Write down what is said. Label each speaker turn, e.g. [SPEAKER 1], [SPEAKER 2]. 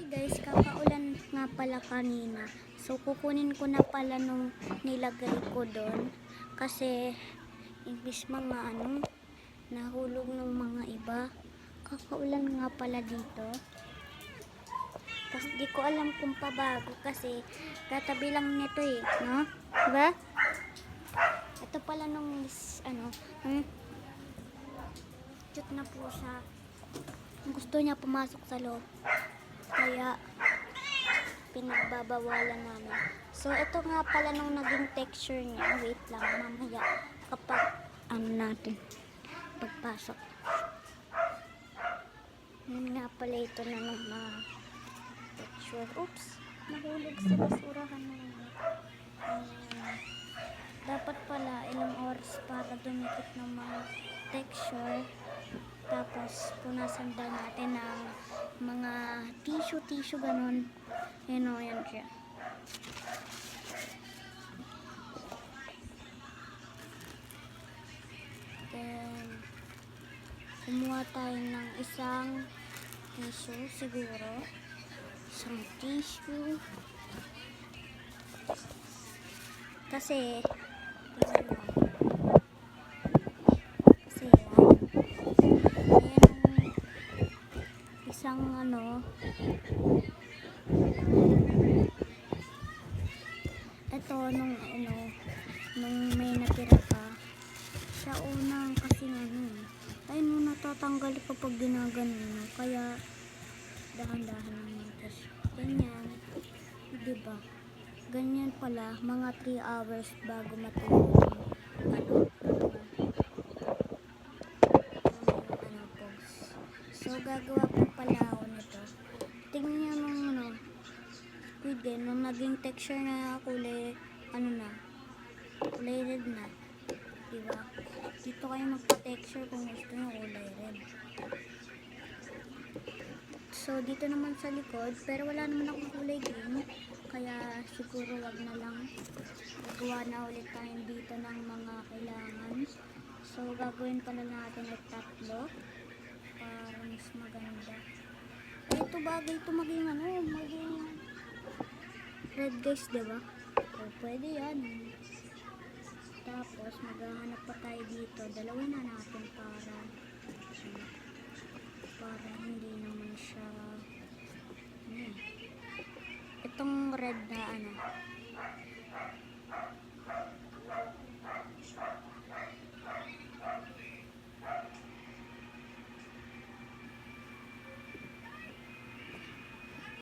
[SPEAKER 1] Guys, kakaulan nga pala kanina. So, kukunin ko na pala nung nilagay ko doon. Kasi, imbis mga nahulog ng mga iba. Kakaulan nga pala dito. Tapos, di ko alam kung pabago kasi katabi lang nito eh, no? Diba? Ito pala nung, cute na po siya. Gusto niya pumasok sa loob. Kaya, pinagbabawalan namin. So, ito nga pala nung naging texture niya. Wait lang, mamaya kapag natin pagpasok. Yan nga pala ito na nung texture. Oops! Nahulog sa basurahan na yun. Dapat pala ilang oras para dumikit ng mga texture. Tapos, punasan daw natin ng mga tissue, ganun. Yan o, yan siya. Then, kumuha tayo ng isang tissue, siguro. Isang tissue. Kasi, isang ito nung may natira pa sa unang kasi ay nung natatanggal kapag ginaganon kaya dahan-dahan naman kasi ganyan, diba? Ganyan pala mga 3 hours bago matulog so gagawa po pala ako nito. Tingnan nyo nung squid game, nung naging texture na kulay kulay red na, diba? Dito kayo magpa-texture kung gusto nyo kulay red. So dito naman sa likod, pero wala naman akong kulay green, kaya siguro wag na lang. Gagawa na ulit tayo dito ng mga kailangan. So gagawin pala natin ay 3 para mas maganda. Ay, ito bagay ito maging maging red guys, diba? So pwede yan. Tapos maghahanap pa tayo dito. Dalawin na natin para hindi naman siya itong red na